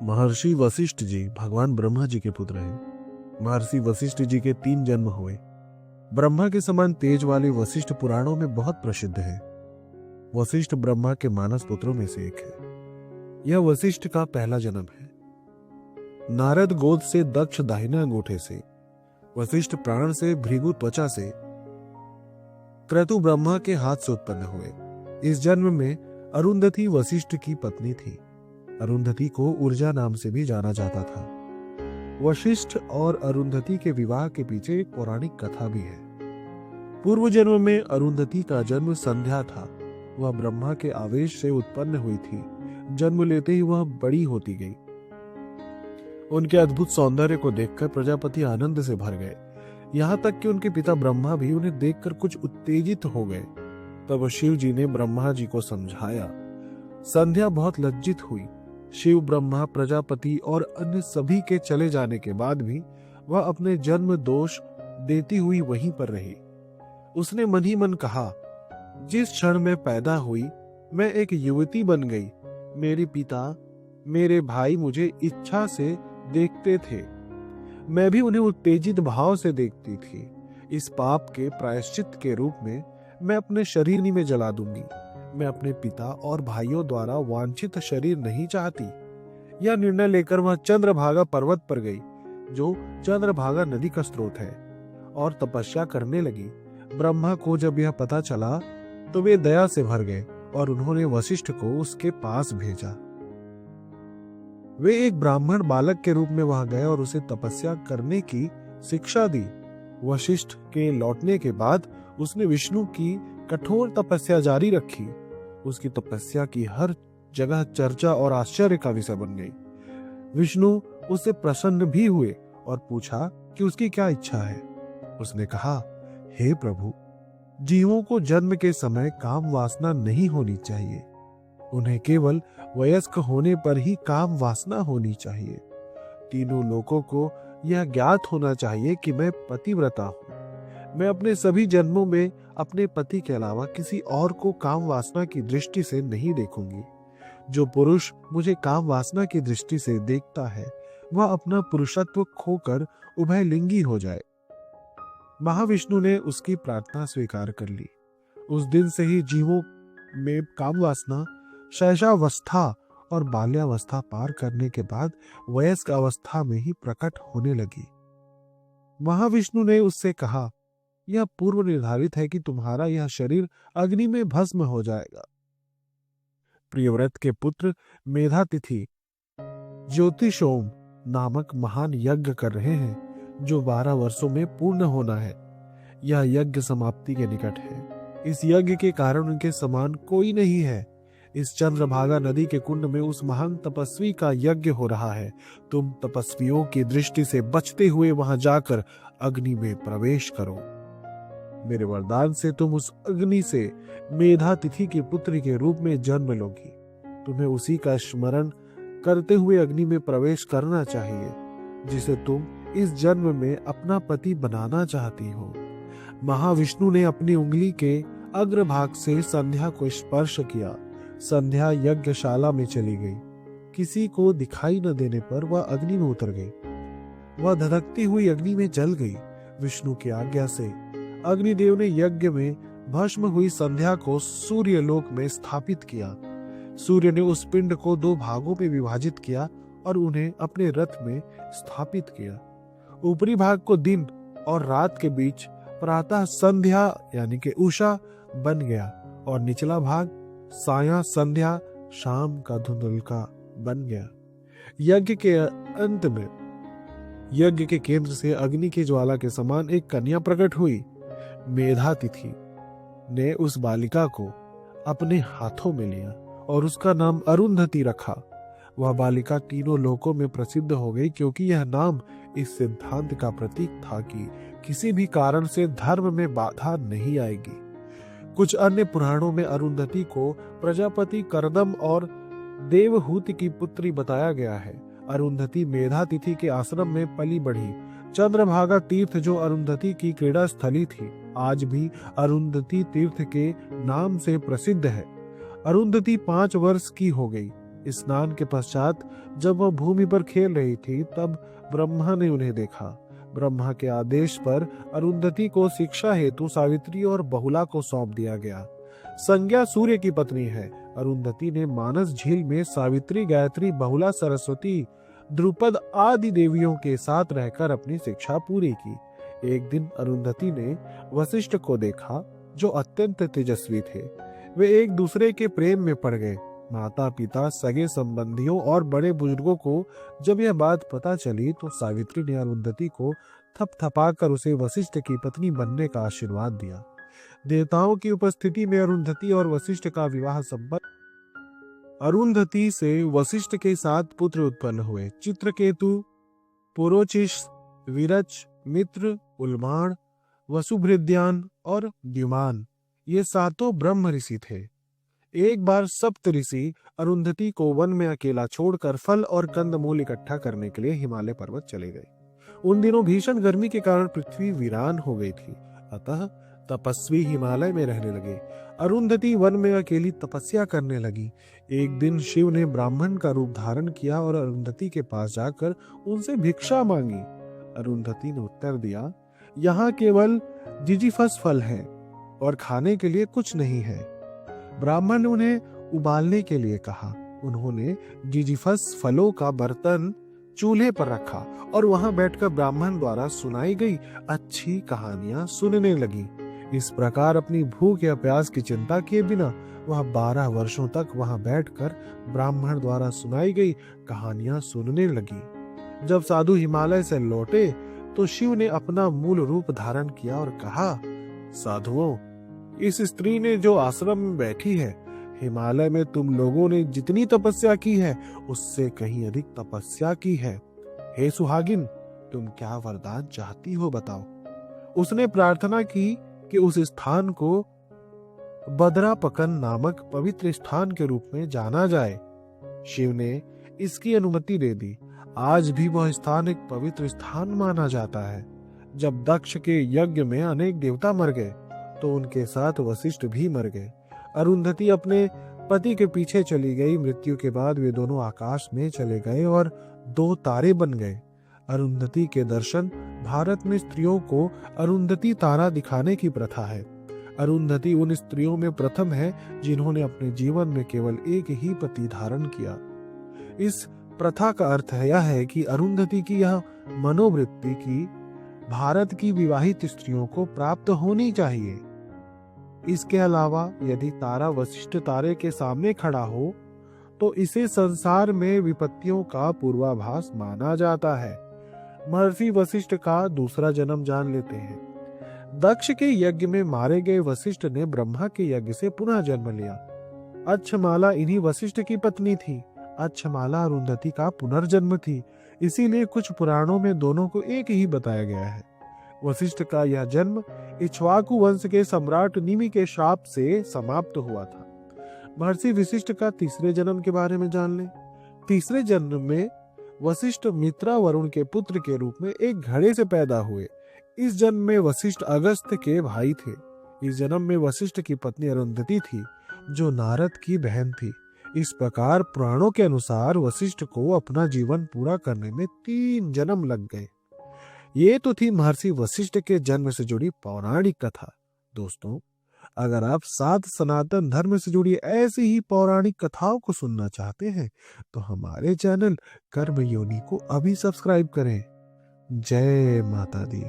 महर्षि वशिष्ठ जी भगवान ब्रह्मा जी के पुत्र हैं। महर्षि वशिष्ठ जी के 3 जन्म हुए। ब्रह्मा के समान तेज वाले वशिष्ठ पुराणों में बहुत प्रसिद्ध है। वशिष्ठ ब्रह्मा के मानस पुत्रों में से एक है। यह वशिष्ठ का पहला जन्म है। नारद गोद से, दक्ष दाहिने अंगूठे से, वशिष्ठ प्राण से, भृगु त्वचा से, क्रतु ब्रह्मा के हाथ से उत्पन्न हुए। इस जन्म में अरुंधति वशिष्ठ की पत्नी थी। अरुंधति को ऊर्जा नाम से भी जाना जाता था। वशिष्ठ और अरुंधति के विवाह के पीछे एक पौराणिक कथा भी है। पूर्व जन्म में अरुंधति का जन्म संध्या था। वह ब्रह्मा के आवेश से उत्पन्न हुई थी। जन्म लेते ही वह बड़ी होती गई। उनके अद्भुत सौंदर्य को देखकर प्रजापति आनंद से भर गए। यहाँ तक कि उनके पिता ब्रह्मा भी उन्हें देखकर कुछ उत्तेजित हो गए। तब शिव जी ने ब्रह्मा जी को समझाया। संध्या बहुत लज्जित हुई। शिव, ब्रह्मा, प्रजापति और अन्य सभी के चले जाने के बाद भी वह अपने जन्म दोष देती हुई वहीं पर रही। उसने मन ही मन कहा, जिस क्षण में पैदा हुई मैं एक युवती बन गई। मेरे पिता, मेरे भाई मुझे इच्छा से देखते थे। मैं भी उन्हें उत्तेजित भाव से देखती थी। इस पाप के प्रायश्चित के रूप में मैं अपने शरीर में जला दूंगी। मैं अपने पिता और भाइयों द्वारा वांछित शरीर नहीं चाहती। यह निर्णय लेकर वह चंद्रभागा पर्वत पर गई, जो चंद्रभागा नदी का स्रोत है, और तपस्या करने लगी। ब्रह्मा को जब यह पता चला तो वे दया से भर गए और उन्होंने वशिष्ठ को उसके पास भेजा। वे एक ब्राह्मण बालक के रूप में वहां गए और उसे तपस्या करने की शिक्षा दी। वशिष्ठ के लौटने के बाद उसने विष्णु की कठोर तपस्या जारी रखी। उसकी तपस्या की हर जगह चर्चा और आश्चर्य का विषय बन गई। विष्णु उससे प्रसन्न भी हुए और पूछा कि उसकी क्या इच्छा है। उसने कहा, हे प्रभु, जीवों को जन्म के समय काम वासना नहीं होनी चाहिए। उन्हें केवल वयस्क होने पर ही काम वासना होनी चाहिए। तीनों लोगों को यह ज्ञात होना चाहिए कि मैं पतिव्रता हूँ। मैं अपने सभी जन्मों में अपने पति के अलावा किसी और को काम वासना की दृष्टि से नहीं देखूंगी। जो पुरुष मुझे काम वासना की दृष्टि से देखता है वह अपना पुरुषत्व खोकर उभयलिंगी हो जाए। महाविष्णु ने उसकी प्रार्थना स्वीकार कर ली। उस दिन से ही जीवों में काम वासना शैशवावस्था और बाल्यावस्था पार करने के बाद वयस्क अवस्था में ही प्रकट होने लगी। महाविष्णु ने उससे कहा, यह पूर्व निर्धारित है कि तुम्हारा यह शरीर अग्नि में भस्म हो जाएगा। प्रियव्रत के पुत्र मेधातिथि ज्योतिषोम नामक महान यज्ञ कर रहे हैं, जो 12 वर्षों में पूर्ण होना है। यह यज्ञ समाप्ति के निकट है। इस यज्ञ के कारण उनके समान कोई नहीं है। इस चंद्रभागा नदी के कुंड में उस महान तपस्वी का यज्ञ हो रहा है। तुम तपस्वियों की दृष्टि से बचते हुए वहां जाकर अग्नि में प्रवेश करो। मेरे वरदान से तुम उस अग्नि से मेधातिथि के पुत्र के रूप में जन्म लोगी। तुम्हें उसी का स्मरण करते हुए अग्नि में प्रवेश करना चाहिए, जिसे तुम इस जन्म में अपना पति बनाना चाहती हो। महाविष्णु ने अपनी उंगली के अग्रभाग से संध्या को स्पर्श किया। संध्या यज्ञशाला में चली गई। किसी को दिखाई न देने पर वह अग्नि में उतर गई। वह धधकती हुई अग्नि में जल गई। विष्णु की आज्ञा से अग्निदेव ने यज्ञ में भस्म हुई संध्या को सूर्य लोक में स्थापित किया। सूर्य ने उस पिंड को 2 भागों में विभाजित किया और उन्हें अपने रथ में स्थापित किया। ऊपरी भाग को दिन और रात के बीच प्रातः संध्या यानी कि उषा बन गया और निचला भाग साया संध्या शाम का धुंधलका बन गया। यज्ञ के अंत में यज्ञ के केंद्र से अग्नि की ज्वाला के समान एक कन्या प्रकट हुई। मेधातिथि ने उस बालिका को अपने हाथों में लिया और उसका नाम अरुंधति रखा। वह बालिका तीनों लोकों में प्रसिद्ध हो गई, क्योंकि यह नाम इस सिद्धांत का प्रतीक था कि किसी भी कारण से धर्म में बाधा नहीं आएगी। कुछ अन्य पुराणों में अरुंधति को प्रजापति करदम और देवहूति की पुत्री बताया गया है। अरुंधति मेधातिथि के आश्रम में पली बढ़ी। चंद्रभागा तीर्थ, जो अरुंधति की क्रीड़ा स्थली थी, आज भी अरुंधति तीर्थ के नाम से प्रसिद्ध है। अरुंधति 5 वर्ष की हो गई। स्नान के पश्चात जब वह भूमि पर खेल रही थी तब ब्रह्मा ने उन्हें देखा। ब्रह्मा के आदेश पर अरुंधति को शिक्षा हेतु सावित्री और बहुला को सौंप दिया गया। संज्ञा सूर्य की पत्नी है। अरुंधति ने मानस झील में सावित्री, गायत्री, बहुला, सरस्वती, द्रुपद आदि देवियों के साथ रहकर अपनी शिक्षा पूरी की। एक दिन अरुंधति ने वशिष्ठ को देखा जो अत्यंत तेजस्वी थे। वे एक दूसरे के प्रेम में पड़ गए। माता पिता, सगे संबंधियों और बड़े बुजुर्गों को जब यह बात पता चली तो सावित्री ने अरुंधति को थपथपाकर उसे वशिष्ठ की पत्नी बनने का आशीर्वाद दिया। देवताओं की उपस्थिति में अरुंधति और वशिष्ठ का विवाह संपन्न। अरुंधति से वशिष्ठ के 7 पुत्र उत्पन्न हुए। चित्रकेतु, पुरोचिष, विरच, मित्र, उल्माण, वसुभृद्यान और द्युमान ये 7 ब्रह्म ऋषि थे। एक बार सप्त ऋषि अरुंधति को वन में अकेला छोड़कर फल और कंदमूल इकट्ठा करने के लिए हिमालय पर्वत चले गए। उन दिनों भीषण गर्मी के कारण पृथ्वी वीरान हो गई थी, अतः तपस्वी हिमालय में रहने लगे। अरुंधति वन में अकेली तपस्या करने लगी। एक दिन शिव ने ब्राह्मण का रूप धारण किया और अरुंधति के पास जाकर उनसे भिक्षा मांगी। अरुंधति ने उत्तर दिया, यहाँ केवल जिजीफस फल है और खाने के लिए कुछ नहीं है। ब्राह्मण ने उन्हें उबालने के लिए कहा। उन्होंने जिजीफस फलों का बर्तन चूल्हे पर रखा और वहां बैठकर ब्राह्मण द्वारा सुनाई गई अच्छी कहानियां सुनने लगी। इस प्रकार अपनी भूख या प्यास की चिंता किए बिना वह 12 वर्षों तक वहां बैठकर ब्राह्मण द्वारा सुनाई गई कहानियां सुनने लगी। जब साधु हिमालय से लौटे तो शिव ने अपना मूल रूप धारण किया और कहा, साधुओं, इस स्त्री ने जो आश्रम में बैठी है, हिमालय में तुम लोगों ने जितनी तपस्या की है उससे कहीं अधिक तपस्या की है। हे सुहागिन, तुम क्या वरदान चाहती हो बताओ। उसने प्रार्थना की कि उस स्थान को बदरापकन नामक पवित्र स्थान के रूप में जाना जाए। शिव ने इसकी अनुमति दे दी। आज भी वह स्थान एक पवित्र स्थान माना जाता है। जब दक्ष के यज्ञ में अनेक देवता मर गए तो उनके साथ वशिष्ठ भी मर गए। अरुंधति अपने पति के पीछे चली गई। मृत्यु के बाद वे दोनों आकाश में चले गए और 2 तारे बन गए। अरुंधति के दर्शन भारत में स्त्रियों को अरुंधति तारा दिखाने की प्रथा है। अरुंधति उन स्त्रियों में प्रथम है जिन्होंने अपने जीवन में केवल एक ही पति धारण किया। इस प्रथा का अर्थ यह है कि अरुंधति की यह मनोवृत्ति की भारत की विवाहित स्त्रियों को प्राप्त होनी चाहिए। इसके अलावा यदि तारा वशिष्ठ तारे के सामने खड़ा हो तो इसे संसार में विपत्तियों का पूर्वाभास माना जाता है। महर्षि वशिष्ठ का दूसरा जन्म जान लेते हैं। दक्ष के यज्ञ में मारे गए वशिष्ठ ने ब्रह्मा के यज्ञ से पुनः जन्म लिया। अच्छमाला इन्हीं वशिष्ठ की पत्नी थी। अच्छमाला अरुंधति का पुनर्जन्म थी। इसीलिए कुछ पुराणों में दोनों को एक ही बताया गया है। वशिष्ठ का यह जन्म इक्ष्वाकु वंश के सम्राट निमि के श्राप से समाप्त हुआ था। महर्षि वशिष्ठ का तीसरे जन्म के बारे में जान लें। तीसरे जन्म में वशिष्ठ मित्रा वरुण के पुत्र के रूप में एक घड़े से पैदा हुए। इस जन्म में वशिष्ठ अगस्त्य के भाई थे। इस जन्म में वशिष्ठ की पत्नी अरुंधति थी जो नारद की बहन थी। इस प्रकार पुराणों के अनुसार वशिष्ठ को अपना जीवन पूरा करने में 3 जन्म लग गए। ये तो थी महर्षि वशिष्ठ के जन्म से जुड़ी पौराणिक कथा। दोस्तों, अगर आप सात सनातन धर्म से जुड़ी ऐसी ही पौराणिक कथाओं को सुनना चाहते हैं तो हमारे चैनल कर्म योनि को अभी सब्सक्राइब करें। जय माता दी।